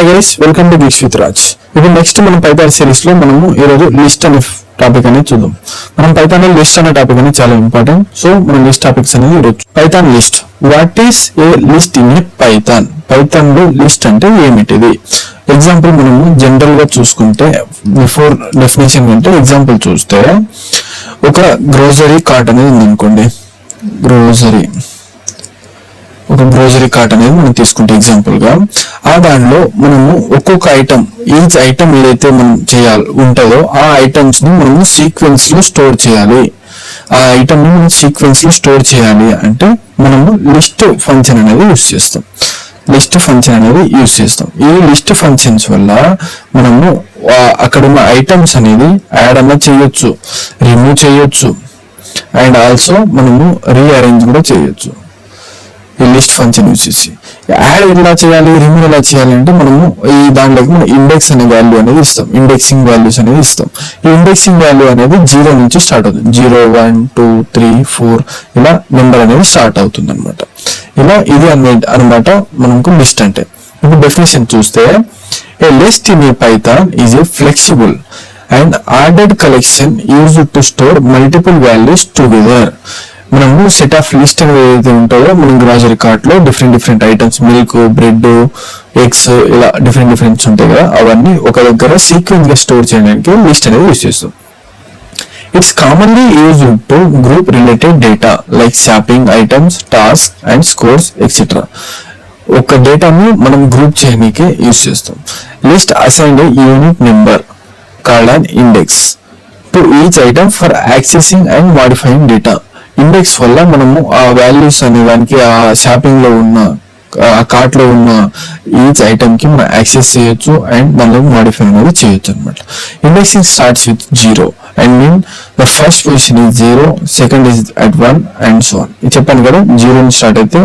Hi guys, welcome to గిక్స్ with Raj. ఇప్పుడు next మనం Python series లో మనము ఈరోజు లిస్ట్ అనే టాపిక్ అనేది చూద్దాం. మనం పైథాన్ లో లిస్ట్ అనే టాపిక్ అనేది చాలా ఇంపార్టెంట్. సో మనం లిస్ట్ టాపిక్స్ అనేది ఈరోజు Python list. What is a list in a Python? Python లో లిస్ట్ అంటే ఏమిటిది? ఎగ్జాంపుల్ మనము జనరల్ గా చూసుకుంటే బిఫోర్ డెఫినేషన్ అంటే ఎగ్జాంపుల్ చూస్తే ఒక గ్రోసరీ కార్ట్ అనేది ఉంది అనుకోండి. ఒక గ్రోసరీ కార్ట్ అనేది మనం తీసుకుంటే ఎగ్జాంపుల్ గా ఆ దానిలో మనము ఒక్కొక్క ఐటమ్, ఈచ్ ఐటమ్ ఏదైతే మనం చేయాలి ఉంటుందో ఆ ఐటమ్స్ ని మనము సీక్వెన్స్ లో స్టోర్ చేయాలి. ఆ ఐటమ్ ని మనం సీక్వెన్స్ లో స్టోర్ చేయాలి అంటే మనము లిస్ట్ ఫంక్షన్ అనేది యూస్ చేస్తాం. ఈ లిస్ట్ ఫంక్షన్స్ వల్ల మనము అక్కడ ఉన్న ఐటమ్స్ అనేది యాడ్ అన్న చేయొచ్చు, రిమూవ్ చేయొచ్చు, అండ్ ఆల్సో మనము రీఅరేంజ్ కూడా చేయొచ్చు. ఈ లిస్ట్ ఫంక్షన్ యూజ్ చేసి యాడ్ ఎలా చేయాలి, రిమూవ్ ఎలా చేయాలి అంటే మనము ఈ దాంట్లోకి మనం ఇండెక్స్ అనే వాల్యూ అనేది ఇస్తాం, ఇండెక్సింగ్ వాల్యూస్ అనేది ఇస్తాం. ఈ ఇండెక్సింగ్ వాల్యూ అనేది 0 నుంచి స్టార్ట్ అవుతుంది. 0, 1, 2, 3, 4 ఇలా నెంబర్ అనేది స్టార్ట్ అవుతుంది అనమాట. ఇలా ఇది అనమాట మనకు లిస్ట్ అంటే. ఇప్పుడు డెఫినేషన్ చూస్తే a list in a Python is a flexible and ordered collection used to store multiple values together. మనము సెట్ ఆఫ్ లిస్ట్ అనేది ఏదైతే ఉంటుందో మనం గ్రాసరీ కార్ట్ లో different items, milk, bread, eggs ఇలా డిఫరెంట్ ఉంటాయి కదా, అవన్నీ ఒక దగ్గర సీక్వెన్స్ గా స్టోర్ చేయడానికి లిస్ట్ అనేది యూజ్ చేస్తాం. It's commonly used to group related data like shopping items, task and scores etcetera. ఒక డేటాను మనం గ్రూప్ చేయడానికి యూజ్ చేస్తాం. List assign A unit number called an index to each item for accessing and modifying data. Index వల్ల మనము ఆ values అనే దానికి ఆ షాపింగ్ లో ఉన్న ఆ కార్ట్ లో ఉన్న ఈచ్ ఐటమ్ కి మనం యాక్సెస్ చేయొచ్చు అండ్ దానిలో మాడిఫై అనేది చేయొచ్చు అనమాట. Indexing starts with 0 and mean the first position is 0, second is at 1 and so on. ఇది చెప్పాను కదా, 0 నుంచి స్టార్ట్ అయితే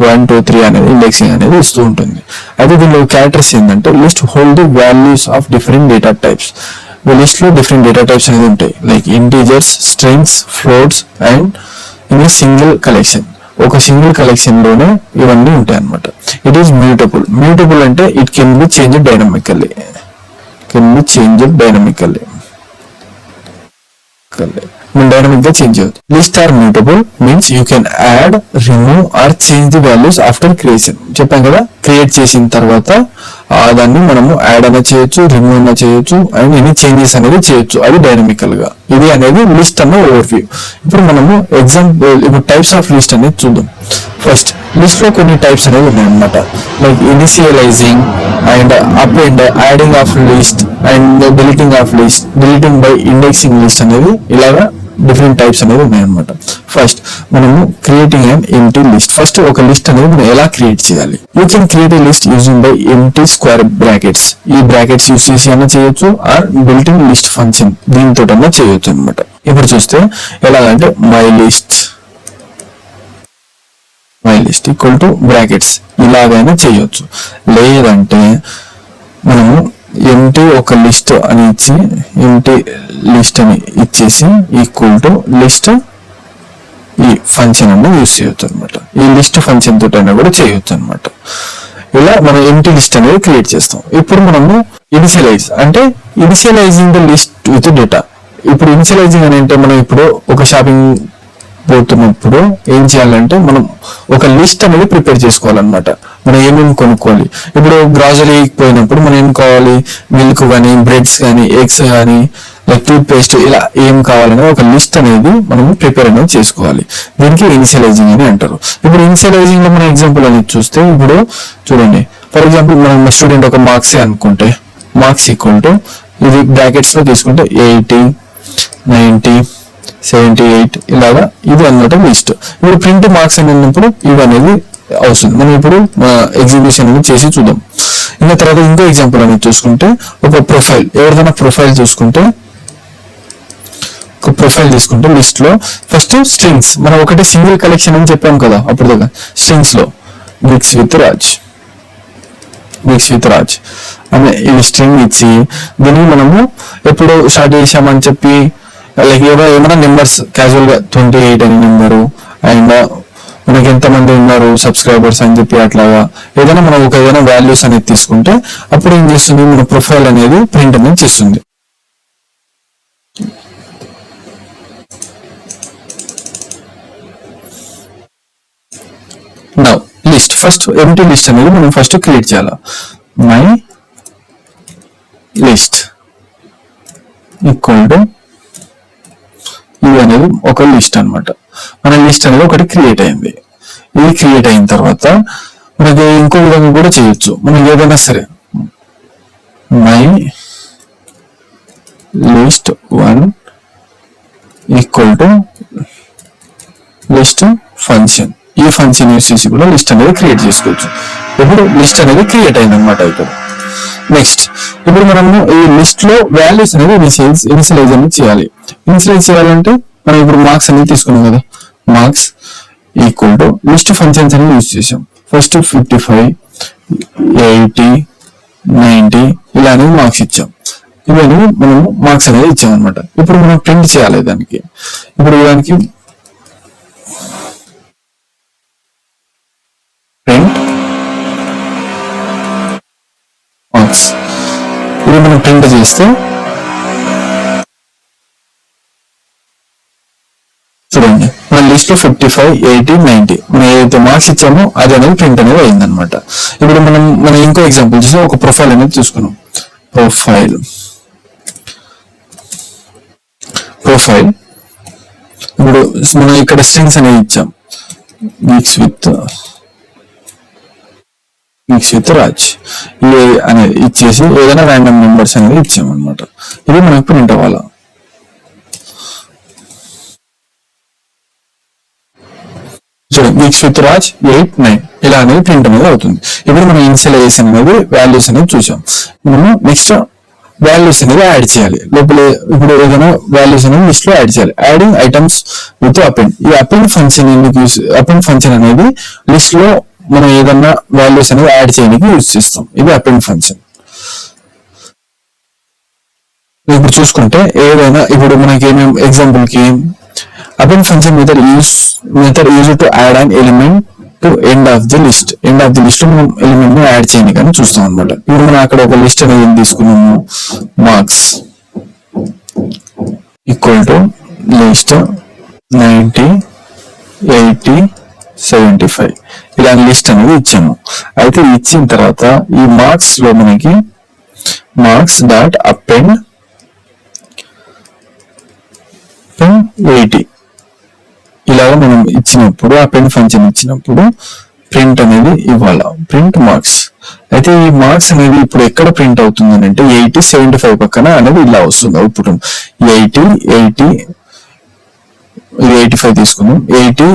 1, 2, 3 అనేది ఇండెక్సింగ్ అనేది ఇస్తూ ఉంటుంది. అయితే దీనిలో క్యారెక్టర్స్ ఏంటంటే list hold the values of different data types. List లో డిఫరెంట్ డేటా టైప్స్ అనేది ఉంటాయి like integers, strings, floats and in a single collection. ఒక సింగిల్ కలెక్షన్ లోనే ఇవన్నీ ఉంటాయి అన్నమాట. ఇట్ ఈస్ మ్యూటబుల్ అంటే it can be change dynamically. Dynamic గా చేంజ్ అవుతుంది. List are mutable means you can add, remove or change the values after creation. చెప్పాం కదా, క్రియేట్ చేసిన తర్వాత దాన్ని మనము యాడ్ అయినా చేయొచ్చు, రిమూవ్ అయినా చేయొచ్చు అండ్ ఎనీ చేంజెస్ అనేది చేయొచ్చు. అది డైనమికల్ గా. ఇది అనేది లిస్ట్ అన్న ఓవర్వ్యూ. ఇప్పుడు మనము ఇప్పుడు టైప్స్ ఆఫ్ లిస్ట్ అనేది చూద్దాం. ఫస్ట్ లిస్ట్ లో కొన్ని టైప్స్ అనేవి ఉన్నాయి అనమాట. Like initializing and up and adding of list and deleting of list, deleting by indexing list అనేది ఇలాగా డిఫరెంట్ టైప్స్ అనేవి ఉన్నాయన్నమాట. ఫస్ట్ మనము creating and empty list. First ఒక లిస్ట్ అనేది మనం ఎలా క్రియేట్ చేయాలి? You can create a list using by empty square brackets. ఈ బ్రాకెట్స్ యూజ్ చేసి అన్నా చేయొచ్చు or built in list function దీంతో అన్నా చేయొచ్చు అనమాట. ఇప్పుడు చూస్తే ఎలాగంటే my list equal to brackets ఇలాగైనా చేయొచ్చు. లేదంటే మనము ఎంటీ ఒక లిస్ట్ అని ఇచ్చి ఎంటీ లిస్ట్ అని ఇచ్చేసి ఈక్వల్ టు లిస్ట్ ఈ ఫంక్షన్ అన్న యూజ్ చేయొచ్చు అనమాట. ఈ లిస్ట్ ఫంక్షన్ తోటైనా కూడా చేయొచ్చు అనమాట. ఇలా మనం ఎంటీ లిస్ట్ అనేది క్రియేట్ చేస్తాం. ఇప్పుడు మనము initialising the list with data. ఇప్పుడు ఇనిషియలైజింగ్ అని అంటే మనం ఇప్పుడు ఒక షాపింగ్ పోతున్నప్పుడు ఏం చేయాలంటే మనం ఒక లిస్ట్ అనేది ప్రిపేర్ చేసుకోవాలన్నమాట. మనం ఏమేమి కొనుక్కోవాలి. ఇప్పుడు గ్రాసరీకి పోయినప్పుడు మనం ఏం కావాలి, మిల్క్ కానీ, బ్రెడ్స్ కానీ, ఎగ్స్ కానీ, లైక్ టూత్ పేస్ట్, ఇలా ఏం కావాలనే ఒక లిస్ట్ అనేది మనం ప్రిపేర్ అనేది చేసుకోవాలి. దీనికి ఇనిషియలైజింగ్ అని అంటారు. ఇప్పుడు ఇనిషియలైజింగ్ లో మన ఎగ్జాంపుల్ అనేది చూస్తే ఇప్పుడు చూడండి, ఫర్ ఎగ్జాంపుల్ మనం స్టూడెంట్ ఒక మార్క్స్ అనుకుంటే మార్క్స్ ఈక్వల్ టు ఇది బ్రాకెట్స్ లో తీసుకుంటే 80, 90, 78 ఇలాగా ఇది అన్నమాట లిస్ట్. ఇప్పుడు ప్రింట్ మార్క్స్ అని అన్నప్పుడు ఇవి అనేది అవసరం. మనం ఇప్పుడు ఎగ్జిక్యూషన్ అనేది చేసి చూద్దాం. ఇంకా తర్వాత ఇంకో ఎగ్జాంపుల్ అనేది చూసుకుంటే ఒక ప్రొఫైల్, ఎవరిదైనా ప్రొఫైల్ చూసుకుంటే ఒక ప్రొఫైల్ తీసుకుంటే లిస్ట్ లో ఫస్ట్ స్ట్రింగ్స్, మనం ఒకటి సింగిల్ కలెక్షన్ అని చెప్పాం కదా అప్పుడు దాకా. స్ట్రింగ్స్ లో గిక్స్ విత్ రాజ్ అనే ఈ స్ట్రింగ్ ఇచ్చి దీన్ని మనము ఎప్పుడు స్టార్ట్ చేసామని చెప్పి లైక్ ఏమైనా నెంబర్స్ క్యాజువల్ గా 28 అనే నెంబరు అండ్ మనకి ఎంతమంది ఉన్నారు సబ్స్క్రైబర్స్ అని చెప్పి అట్లాగా ఏదైనా మనం ఒక ఏదైనా వాల్యూస్ అనేది తీసుకుంటే అప్పుడు ఏం చేస్తుంది, మన ప్రొఫైల్ అనేది ప్రింట్ అనేది చేస్తుంది. Now list, first empty list అనేది మనం ఫస్ట్ క్రియేట్ చేయాలి. మై లిస్ట్ ఈక్వల్ టు ఇది అనేది ఒక లిస్ట్ అనమాట. మన లిస్ట్ అనేది ఒకటి క్రియేట్ అయింది. ఇది క్రియేట్ అయిన తర్వాత మనకి ఇంకో విధంగా కూడా చేయొచ్చు. మనకి ఏదైనా సరే my list 1 equal to list function. ఈ ఫంక్షన్ యూస్ చేసి కూడా లిస్ట్ అనేది క్రియేట్ చేసుకోవచ్చు. ఇప్పుడు లిస్ట్ అనేది క్రియేట్ అయింది అనమాట. ఇక్కడ నెక్స్ట్ ఇప్పుడు మనము ఈ లిస్ట్ లో వాల్యూస్ అనేది ఇనిషియలైజ్ అనేది చేయాలి. ఇనిషియలైజ్ చేయాలంటే మనం ఇప్పుడు మార్క్స్ అనేది తీసుకున్నాం కదా, marks equal to list functions అనేది యూజ్ చేసాం. ఫస్ట్ 55, 80, 90 ఇలా అనేది మార్క్స్ ఇచ్చాం. ఇవన్నీ మనం మార్క్స్ అనేది ఇచ్చాం అనమాట. ఇప్పుడు మనం ప్రింట్ చేయాలి దానికి. ఇప్పుడు దానికి ప్రింట్ మార్క్స్ ఇది మనం ప్రింట్ చేస్తే చూడండి మన లిస్ట్ లో 55, 80, 90 మనం ఏదైతే మార్క్స్ ఇచ్చామో అది అనేది ప్రింట్ అనేది అయిందనమాట. ఇప్పుడు మనం ఇంకో ఎగ్జాంపుల్ చూసి ఒక ప్రొఫైల్ అనేది చూసుకున్నాం. ప్రొఫైల్ ఇప్పుడు మనం ఇక్కడ స్ట్రింగ్స్ అనేది ఇచ్చాం. వీక్స్ విత్ రాజ్ అనేది ఇచ్చేసి ఏదైనా ర్యాండమ్ నెంబర్స్ అనేది ఇచ్చాం అనమాట. ఇది మనకు ప్రింట్ అవ్వాలి. వీక్స్ విత్ రాజ్ 8, 9 ఇలా అనేది ప్రింట్ అనేది అవుతుంది. ఇప్పుడు మనం ఇనిషియలైజేషన్ అనేది వాల్యూస్ అనేది చూసాం. మనం నెక్స్ట్ వాల్యూస్ అనేది యాడ్ చేయాలి. లోపల ఇప్పుడు ఏదైనా వాల్యూస్ అనేది లిస్ట్ లో యాడ్ చేయాలి. Adding items with append. ఈ అపెండ్ ఫంక్షన్ అనేది లిస్ట్ లో మనం ఏదన్నా వాల్యూస్ అనేది యాడ్ చేయడానికి యూజ్ చేస్తాం. ఇది అపెండ్ ఫంక్షన్. ఇప్పుడు చూసుకుంటే ఏదైనా ఇప్పుడు మనకి ఏమేమి ఎగ్జాంపుల్ కి append function method use to add an element to end of the list. End of the list మనం ఎలిమెంట్ ని యాడ్ చేయని కానీ చూస్తాం అనమాట. ఇప్పుడు మనం అక్కడ ఒక లిస్ట్ అనేది తీసుకున్నాము. మార్క్స్ ఈక్వల్ టు లిస్ట్ 90, 80, 75 ఇలా లిస్ట్ అనేది ఇచ్చాము. అయితే ఇచ్చిన తర్వాత ఈ మార్క్స్ లో మనకి మార్క్స్ డాట్ అపెండ్ 80 ఇలాగా మనం ఇచ్చినప్పుడు అపెండ్ ఫంక్షన్ ఇచ్చినప్పుడు ప్రింట్ అనేది ఇవ్వాలి. Print marks. అయితే ఈ మార్క్స్ అనేది ఇప్పుడు ఎక్కడ ప్రింట్ అవుతుంది అంటే 80, 75 పక్కన అనేది ఇలా వస్తుంది అవుట్పుట్. 80, 80 85 తీసుకుందాం. 80,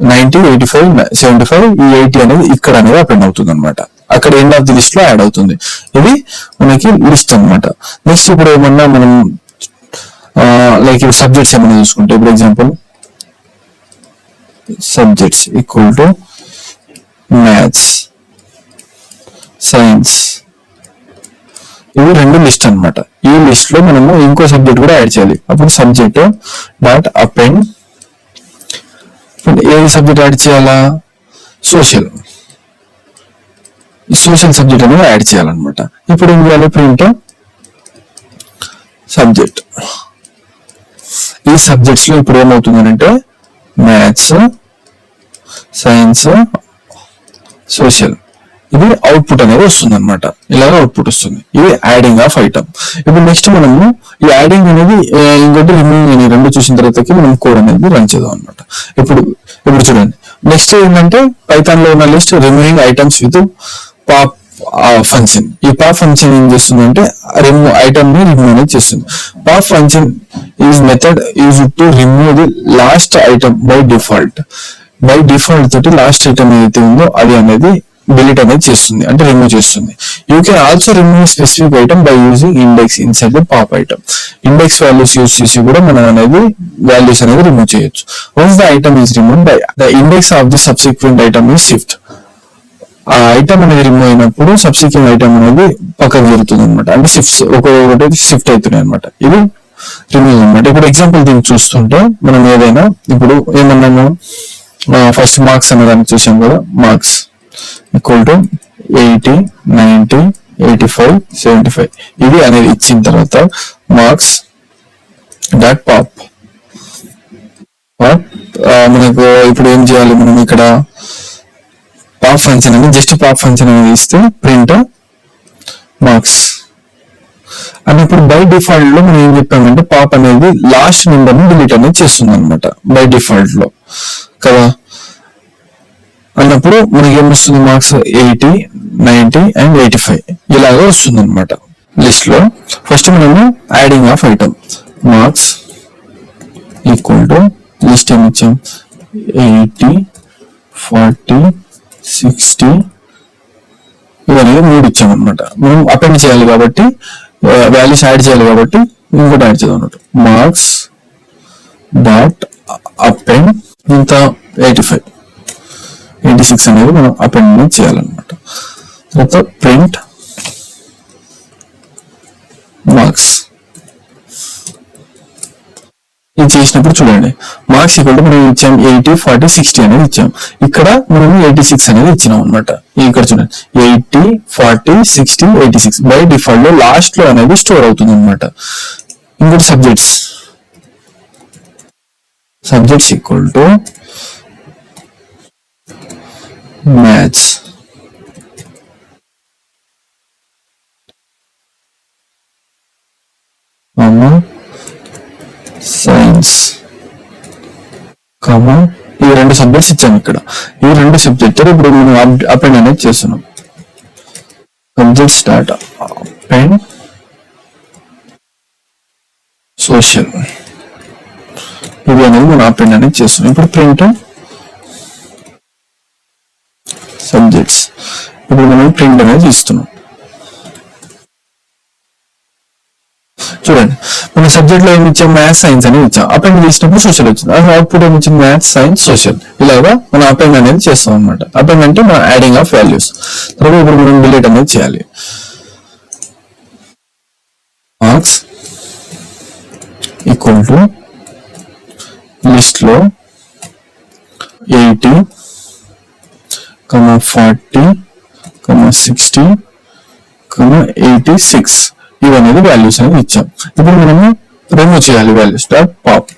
90, 85, 75 ఈ 80 అనేది ఇక్కడ అనేది అపెండ్ అవుతుంది అనమాట. అక్కడ ఎండ్ ఆఫ్ ది లిస్ట్ లో యాడ్ అవుతుంది. ఇది మనకి లిస్ట్ అనమాట. నెక్స్ట్ ఇప్పుడు ఏమన్నా మనం లైక్ సబ్జెక్ట్స్ ఏమైనా చూసుకుంటే ఇప్పుడు example subjects equal to maths, science ఇవి రెండు లిస్ట్ అనమాట. ఈ లిస్ట్ లో మనము ఇంకో సబ్జెక్ట్ కూడా యాడ్ చేయాలి. అప్పుడు సబ్జెక్ట్ డాట్ అపెండ్ ఏది సబ్జెక్ట్ యాడ్ చేయాలా, సోషల్ సబ్జెక్ట్ అనేది యాడ్ చేయాలన్నమాట. ఇప్పుడు ఏం చేయాలి, ప్రింట్ సబ్జెక్ట్. ఈ సబ్జెక్ట్స్ లో ఇప్పుడు ఏమవుతుందంటే మ్యాథ్స్, సైన్స్, సోషల్ ఇది అవుట్పుట్ అనేది వస్తుంది అనమాట. ఇలాగ అవుట్పుట్ వస్తుంది. ఇది యాడింగ్ ఆఫ్ ఐటమ్. ఇప్పుడు నెక్స్ట్ మనము ఈ యాడింగ్ అనేది ఇంకోటి రిమూవింగ్ అని రెండు చూసిన తర్వాతకి మనం కోడ్ అనేది రన్ చేద్దాం అనమాట. ఇప్పుడు చూడండి నెక్స్ట్ ఏంటంటే పైథాన్ లో ఉన్న list removing items with pop function. ఈ పాప్ ఫంక్షన్ ఏం చేస్తుందంటే ఐటమ్ ని రిమూవ్ అనేది చేస్తుంది. Pop function is method use to remove the last item by default తోటి లాస్ట్ ఐటమ్ ఏదైతే ఉందో అది అనేది డిలీట్ అనేది చేస్తుంది, అంటే రిమూవ్ చేస్తుంది. You can also remove specific item by using index inside the pop item. Index values use చేసి కూడా మనం అనేది వాల్యూస్ అనేది రిమూవ్ చేయొచ్చు. Once the item is remove by the index of the subsequent item is shift. ఆ item అనేది remove అయినప్పుడు subsequent item అనేది పక్కకు జరుగుతుంది అనమాట. అంటే ఒక్కొక్కటి షిఫ్ట్ అవుతున్నాయి అనమాట. ఇది రిమూవ్ అనమాట. ఇప్పుడు ఎగ్జాంపుల్ దీన్ని చూస్తుంటే మనం ఏదైనా ఇప్పుడు ఏమన్నాము ఫస్ట్ మార్క్స్ అనే దాన్ని చూసాం కదా, మార్క్స్ ఈక్వల్ టు 80, 90, 85, 75 ఇది అనేది ఇచ్చిన తర్వాత మార్క్స్ డాట్ పాప్ మనకు ఇప్పుడు ఏం చేయాలి, మనం ఇక్కడ పాప్ ఫంక్షన్ అని జస్ట్ పాప్ ఫంక్షన్ అనేది ఇస్తే ప్రింట్ మార్క్స్ అన్నప్పుడు బై డిఫాల్ట్ లో మనం ఏం చెప్పామంటే పాప్ అనేది లాస్ట్ నెంబర్ ని డిలీట్ అనేది చేస్తుంది అనమాట బై డిఫాల్ట్ లో కదా. అన్నప్పుడు మనకి ఏమొస్తుంది, మార్క్స్ 80, 90 అండ్ 85 ఇలాగా వస్తుంది అనమాట లిస్ట్ లో. ఫస్ట్ మనము adding of item marks equal to list ఏమి ఇచ్చాం 80, 40, 60 ఇవన్నీ 3 ఇచ్చాం అనమాట. మనం అపెండ్ చేయాలి కాబట్టి వాల్యూస్ యాడ్ చేయాలి కాబట్టి ఇంకోటి యాడ్ చేద్దాం అన్నట్టు మార్క్స్ డాట్ అపెండ్ ఇంత 85, 86 అనేది మనం అపెండ్ చేయాలన్నమాట. తర్వాత ప్రింట్ మార్క్స్ ఇది చేసినప్పుడు చూడండి మార్క్స్ ఈక్వల్ టు మనం ఇచ్చాం 80, 40, 60 అనేది ఇచ్చాం. ఇక్కడ మనం 86 అనేది ఇచ్చినాం అనమాట. ఇక్కడ చూడండి 80, 40, 60, 86 బై డిఫాల్ట్ లో లాస్ట్ లో అనేది స్టోర్ అవుతుంది అనమాట. ఇంకోటి subjects equal to maths science ఈ 2 సబ్జెక్ట్స్ ఇచ్చాము. ఇక్కడ ఈ 2 సబ్జెక్ట్ ఇప్పుడు మనం అపెండ్ అనేది చేస్తున్నాం. సబ్జెక్ట్స్ డాట్ అపెండ్ సోషల్ ఇది అనేది మనం అపెండ్ అనేది చేస్తున్నాం. ఇప్పుడు ప్రింట్ సబ్జెక్ట్స్ ఇప్పుడు మనం ప్రింట్ అనేది ఇస్తున్నాం. చూడండి మన సబ్జెక్ట్ లో ఏమి ఇచ్చాం, మ్యాథ్స్ సైన్స్ అని ఇచ్చాం. అపెండ్ చేసినప్పుడు సోషల్ వచ్చింది. అది అవుట్పుట్ ఏమి ఇచ్చింది, మ్యాథ్స్ సైన్స్ సోషల్. ఇలాగా మనం అపెండ్ అనేది చేస్తాం అనమాట. అపెండ్ అంటే మన యాడింగ్ ఆఫ్ వాల్యూస్. తర్వాత ఇప్పుడు మనం డిలీట్ అనేది చేయాలి. మార్క్స్ ఈక్వల్ టు లిస్ట్ లో 80, 40, 60, 86 ఇవనేది వాల్యూస్ అనేది ఇచ్చాం. ఇప్పుడు మనము రిమూవ్ చేయాలి వాల్యూస్ డాట్ పాప్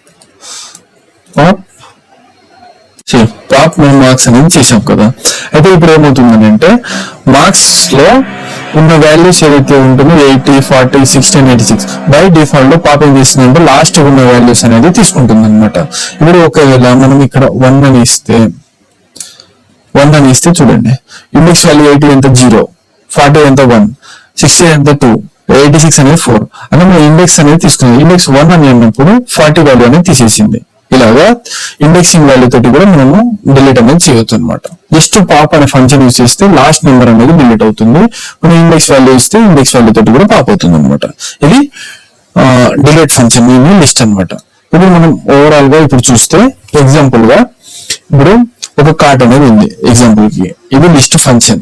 మనం మార్క్స్ అనేది చేసాం కదా. అయితే ఇప్పుడు ఏమవుతుందని అంటే మార్క్స్ లో ఉన్న వాల్యూస్ ఏదైతే ఉంటుందో 80, 40, 60 అండ్ 86 బై డిఫాల్ట్ లో పాప్ ఏం చేస్తుందంటే లాస్ట్ ఉన్న వాల్యూస్ అనేది తీసుకుంటుంది అనమాట. ఇప్పుడు ఒకవేళ మనం ఇక్కడ 1 అని ఇస్తే చూడండి ఇండెక్స్ వాల్యూ 80 ఎంత 0, 40 ఎంత 1, 60 ఎంత 2, 86 అనేది 4 అంటే మనం ఇండెక్స్ అనేది తీసుకుంది. ఇండెక్స్ 1 అని అన్నప్పుడు 40 వాల్యూ అనేది తీసేసింది. ఇలాగా ఇండెక్సింగ్ వాల్యూ తోటి కూడా మనము డిలీట్ అనేది చేయొచ్చు అనమాట. జస్ట్ పాప్ అనే ఫంక్షన్ యూజ్ చేస్తే లాస్ట్ నెంబర్ అనేది డిలీట్ అవుతుంది. మనం ఇండెక్స్ వాల్యూ ఇస్తే ఇండెక్స్ వాల్యూ తోటి కూడా పాప్ అవుతుంది అనమాట. ఇది డిలీట్ ఫంక్షన్ లిస్ట్ అనమాట. ఇప్పుడు మనం ఓవరాల్ గా ఇప్పుడు చూస్తే ఎగ్జాంపుల్ గా ఇప్పుడు ఒక కార్ట్ అనేది ఉంది ఎగ్జాంపుల్ కి. ఇది list function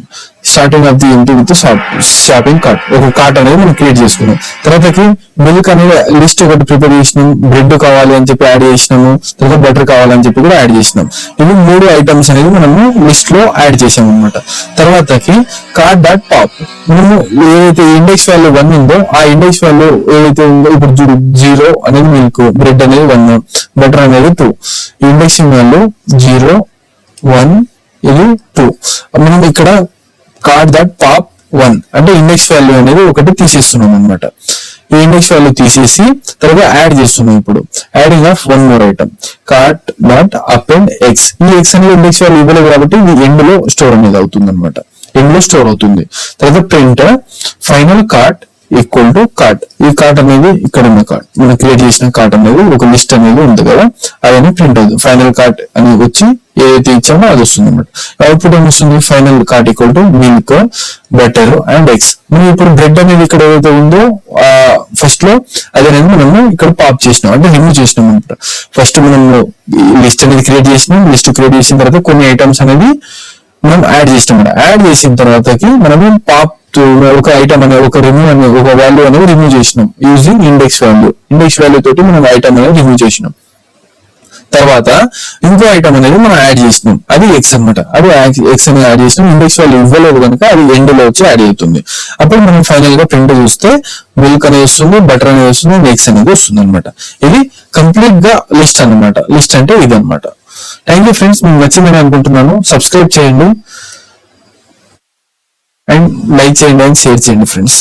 starting of the entry with shopping cart. ఒక కార్ట్ అనేది మనం క్రియేట్ చేసుకున్నాం. తర్వాతకి మిల్క్ అనేది లిస్ట్ ఒకటి ప్రిపేర్ చేసినాం. బ్రెడ్ కావాలి అని చెప్పి యాడ్ చేసినాము. తర్వాత బటర్ కావాలని చెప్పి కూడా యాడ్ చేసినాం. ఇవి 3 ఐటమ్స్ అనేది మనము లిస్ట్ లో యాడ్ చేసాం అనమాట. తర్వాతకి కార్ట్ డాట్ పాప్ మనము ఏదైతే ఇండెక్స్ వాల్యూ 1 ఉందో ఆ ఇండెక్స్ వాల్యూ ఏదైతే ఉందో ఇప్పుడు 0 అనేది మిల్క్, బ్రెడ్ అనేది 1, బటర్ అనేది 2. ఇండెక్సింగ్ వాల్యూ 0, 1 ఇది 2. మనం ఇక్కడ కార్ట్ డాట్ పాప్ 1 అంటే ఇండెక్స్ వాల్యూ అనేది ఒకటి తీసేస్తున్నాం అనమాట. ఈ ఇండెక్స్ వాల్యూ తీసేసి తర్వాత యాడ్ చేస్తున్నాం. ఇప్పుడు adding of 1 more item cart dot append X. ఈ ఎక్స్ అనేది ఇండెక్స్ వాల్యూ ఇవ్వలేదు కాబట్టి ఇది ఎండ్ లో స్టోర్ అనేది అవుతుంది అనమాట. ఎండ్ లో స్టోర్ అవుతుంది. తర్వాత print final cart equal to cart. ఈ కార్ట్ అనేది ఇక్కడ ఉన్న కార్ట్ మనం క్రియేట్ చేసిన కార్ట్ అనేది ఒక లిస్ట్ అనేది ఉంది కదా, అదన్నీ ప్రింట్ అవుతుంది. ఫైనల్ కార్ట్ అనేది వచ్చి ఏదైతే ఇచ్చామో అది వస్తుంది అనమాట. అవుట్పుట్ ఏమి వస్తుంది, final cart equal to milk, butter and eggs. మనం ఇప్పుడు బ్రెడ్ అనేది ఇక్కడ ఏదైతే ఉందో ఫస్ట్ లో అది అనేది మనము ఇక్కడ పాప్ చేసినాం అంటే రిమూవ్ చేసినాం అనమాట. ఫస్ట్ మనం లిస్ట్ అనేది క్రియేట్ చేసినాం. లిస్ట్ క్రియేట్ చేసిన తర్వాత కొన్ని ఐటమ్స్ అనేది మనం యాడ్ చేసినాం. యాడ్ చేసిన తర్వాతకి మనము పాప్ ఒక ఐటమ్ అనేది ఒక రిమూవ్ అనేది ఒక వాల్యూ అనేది రిమూవ్ చేసినాం using index value. Index value తోటి మనం ఐటమ్ అనేది రిమూవ్ చేసినాం. తర్వాత ఇంకో ఐటమ్ అనేది మనం యాడ్ చేసినాం, అది ఎక్స్ అనమాట. అది ఎక్స్ అనేది యాడ్ చేసినాం, ఇండెక్స్ వాళ్ళు ఇవ్వలేదు కనుక అది ఎండ్ లో వచ్చి యాడ్ అవుతుంది. అప్పుడు మనం ఫైనల్ గా ప్రింట్ చూస్తే మిల్క్ అనేది వస్తుంది, బటర్ అనేది వస్తుంది, ఎక్స్ అనేది వస్తుంది అనమాట. ఇది కంప్లీట్ గా లిస్ట్ అనమాట. లిస్ట్ అంటే ఇది అనమాట. థ్యాంక్ యూ ఫ్రెండ్స్, మీకు నచ్చిందని అనుకుంటున్నాను. సబ్స్క్రైబ్ చేయండి అండ్ లైక్ చేయండి అండ్ షేర్ చేయండి ఫ్రెండ్స్.